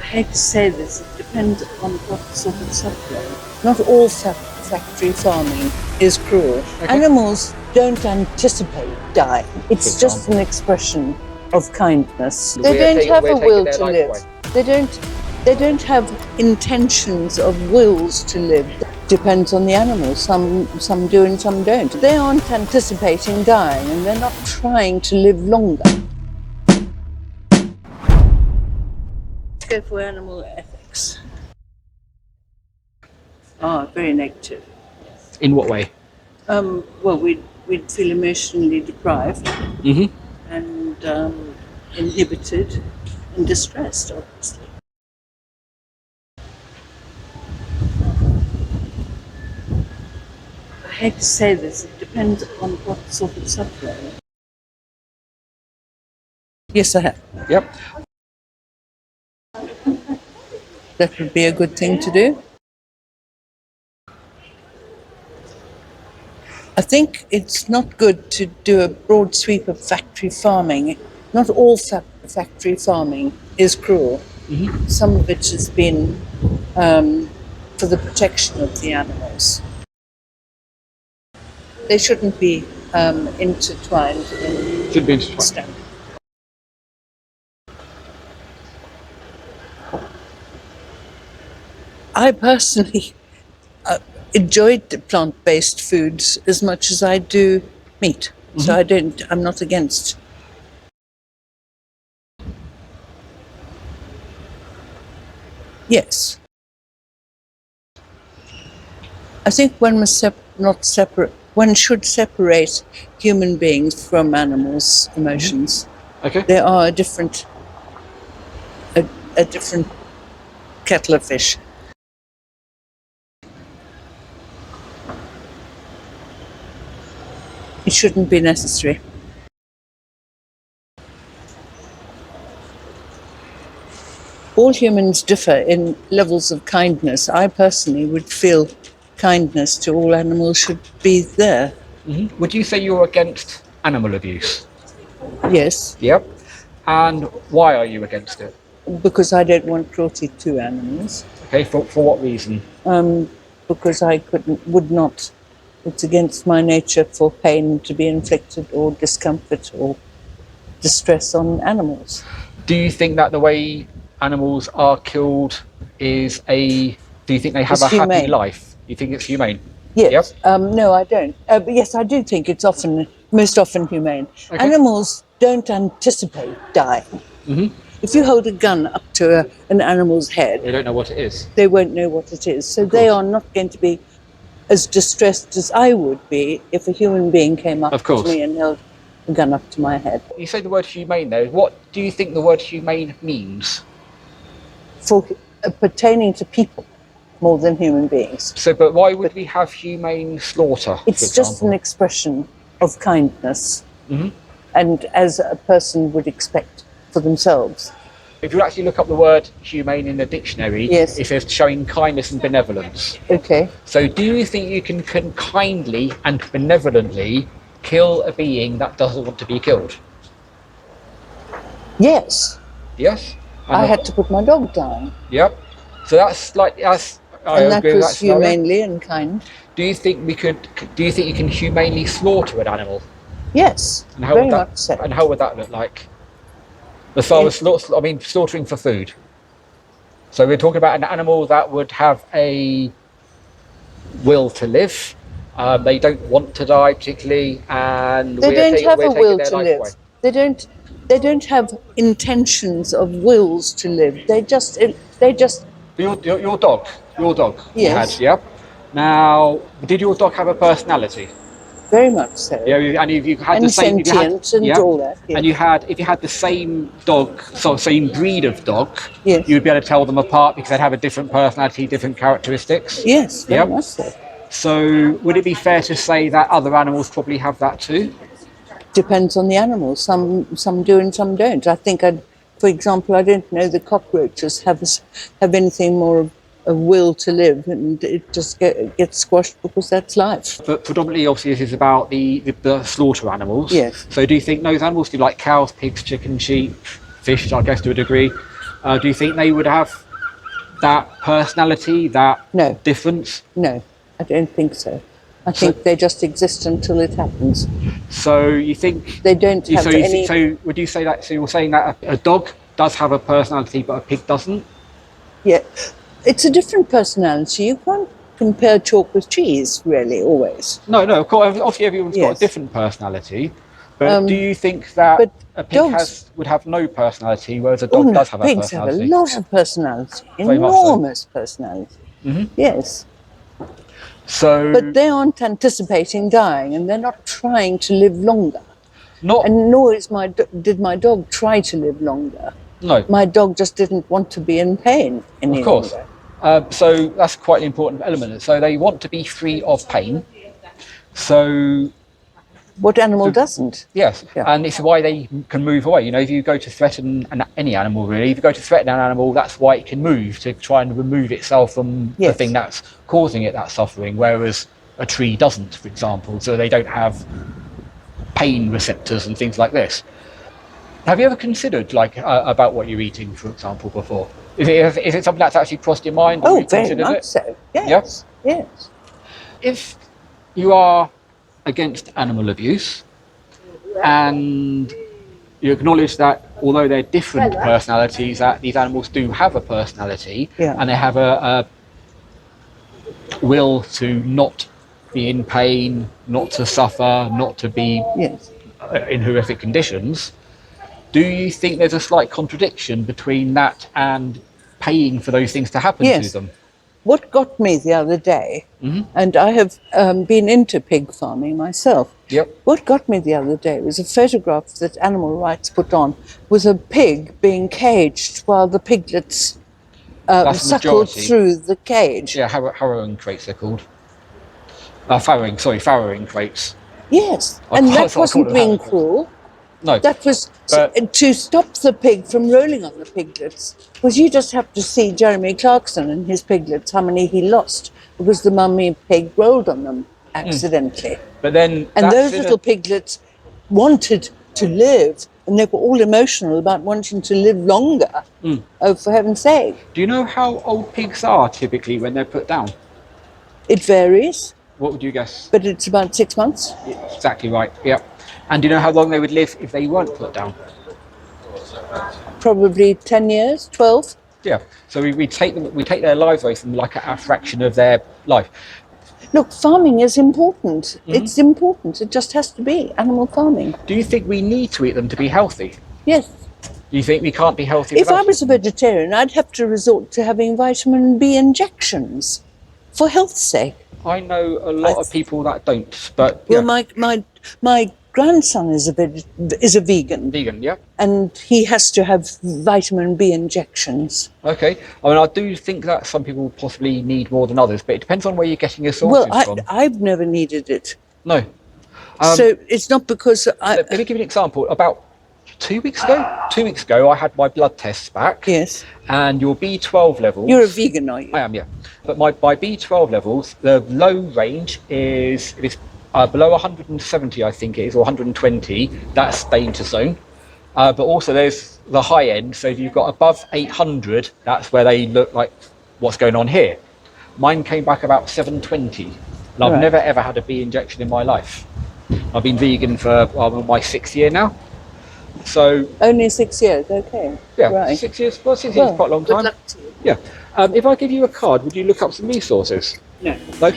hate to say this, it depends on what sort of suffering. Not all factory farming is cruel. Okay. Animals don't anticipate dying. It's just an expression of kindness. They don't have a will to live. They don't have intentions of wills to live. Depends on the animal. Some do and some don't. They aren't anticipating dying and they're not trying to live longer. Go for animal ethics. Very negative. In what way? Well, we'd feel emotionally deprived and inhibited and distressed, obviously. I hate to say this, it depends on what sort of suffering. Yes, I have. Yep. That would be a good thing to do. I think it's not good to do a broad sweep of factory farming. Not all factory farming is cruel. Some of it has been for the protection of the animals. They shouldn't be intertwined in standard. I personally enjoyed the plant-based foods as much as I do meat. So I'm not against. Yes. I think one must one should separate human beings from animals' emotions. Okay. They are a different kettle of fish. It shouldn't be necessary. All humans differ in levels of kindness. I personally would feel kindness to all animals should be there. Would you say you're against animal abuse? Yes. Yep. And why are you against it? Because I don't want cruelty to animals. Okay, for what reason? Because I would not. It's against my nature for pain to be inflicted or discomfort or distress on animals. Do you think that the way animals are killed is do you think they have a humane. happy life? You think it's humane? Yes. Yep. No, I don't. But yes, I do think it's most often humane. Okay. Animals don't anticipate dying. If you hold a gun up to an animal's head, They don't know what it is. they won't know what it is. So they are not going to be as distressed as I would be if a human being came up to me and held a gun up to my head. You say the word humane though. What do you think the word humane means? For pertaining to people more than human beings. So, but why would we have humane slaughter? It's just an expression of kindness, and as a person would expect for themselves. If you actually look up the word humane in the dictionary, Yes. it says showing kindness and benevolence. Okay. So do you think you can kindly and benevolently kill a being that doesn't want to be killed? Yes. Yes? I had to put my dog down. Yep. So that's I and that agree with was that scenario. humanely and kind. Do you think you can humanely slaughter an animal? Yes. And how very would that, much so. And how would that look like? As far as slaughtering for food. So we're talking about an animal that would have a will to live. They don't want to die particularly, and they don't have a will to live. Away. They don't have intentions of wills to live. They just. Your dog. Yes. You had, yep. Now, did your dog have a personality? Very much so. Yeah, and if you had the same, sentience and all that. Yes. And if you had the same dog, same breed of dog, yes. you'd be able to tell them apart because they'd have a different personality, different characteristics. Yes, very much so. So, would it be fair to say that other animals probably have that too? Depends on the animal. Some do and some don't. I think, for example, I don't know the cockroaches have anything more of a will to live, and it just gets squashed because that's life. But predominantly, obviously, this is about the slaughter animals. Yes. So do you think those animals, do like cows, pigs, chicken, sheep, fish, I guess to a degree, Do you think they would have that personality, that No. difference? No, I don't think so. I think they just exist until it happens. So you think They don't have any... So would you say that? So you're saying that a dog does have a personality, but a pig doesn't? Yeah, it's a different personality. You can't compare chalk with cheese, really, always. No, of course. Obviously, everyone's got a different personality. But do you think that a pig would have no personality, whereas a dog does have a personality? Pigs have a lot of personality, enormous personality. Yes. So, but they aren't anticipating dying, and they're not trying to live longer. And nor is did my dog try to live longer. No. My dog just didn't want to be in pain any longer. So that's quite an important element. So they want to be free of pain. So what animal doesn't? Yes, and it's why they can move away. You know, if you go to threaten any animal, really, if you go to threaten an animal, that's why it can move, to try and remove itself from the thing that's causing it that suffering, whereas a tree doesn't, for example. So they don't have pain receptors and things like this. Have you ever considered, like, about what you're eating, for example, before? Is it something that's actually crossed your mind? Oh, very much so. Yes. Yes. If you are against animal abuse and you acknowledge that although they're different personalities, that these animals do have a personality and they have a will to not be in pain, not to suffer, not to be in horrific conditions, do you think there's a slight contradiction between that and paying for those things to happen to them? What got me the other day, and I have been into pig farming myself, what got me the other day was a photograph that Animal Rights put on with a pig being caged while the piglets suckled through the cage. Yeah, harrowing crates they're called. Farrowing crates. Yes, and that wasn't being cruel. No. That was to stop the pig from rolling on the piglets. Because you just have to see Jeremy Clarkson and his piglets, how many he lost, because the mummy pig rolled on them accidentally. But then, and those little piglets wanted to live, and they were all emotional about wanting to live longer. Oh, for heaven's sake. Do you know how old pigs are typically when they're put down? It varies. What would you guess? But it's about 6 months. Exactly right, And do you know how long they would live if they weren't put down? Probably 10 years, 12. Yeah, so we take their lives away from like a fraction of their life. Look, farming is important. It's important. It just has to be animal farming. Do you think we need to eat them to be healthy? Yes. Do you think we can't be healthy If without I was a vegetarian, I'd have to resort to having vitamin B injections for health's sake. I know a lot of people that don't, but well, my grandson is a vegan. Vegan, yeah. And he has to have vitamin B injections. Okay. I mean, I do think that some people possibly need more than others, but it depends on where you're getting your sources from. I've never needed it. No. So it's not because Let me give you an example. About 2 weeks ago, I had my blood tests back. Yes. And your B12 levels... You're a vegan, are you? I am, yeah. But my B12 levels, the low range is... below 170, I think it is, or 120, that's danger zone. But also there's the high end, so if you've got above 800, that's where they look like what's going on here. Mine came back about 720, and I've never ever had a B injection in my life. I've been vegan for my 6th year now. So only 6 years, okay. Yeah, right. 6 years. Well, 6 years is quite a long time. Good luck to you. Yeah. If I give you a card, would you look up some resources? No. No?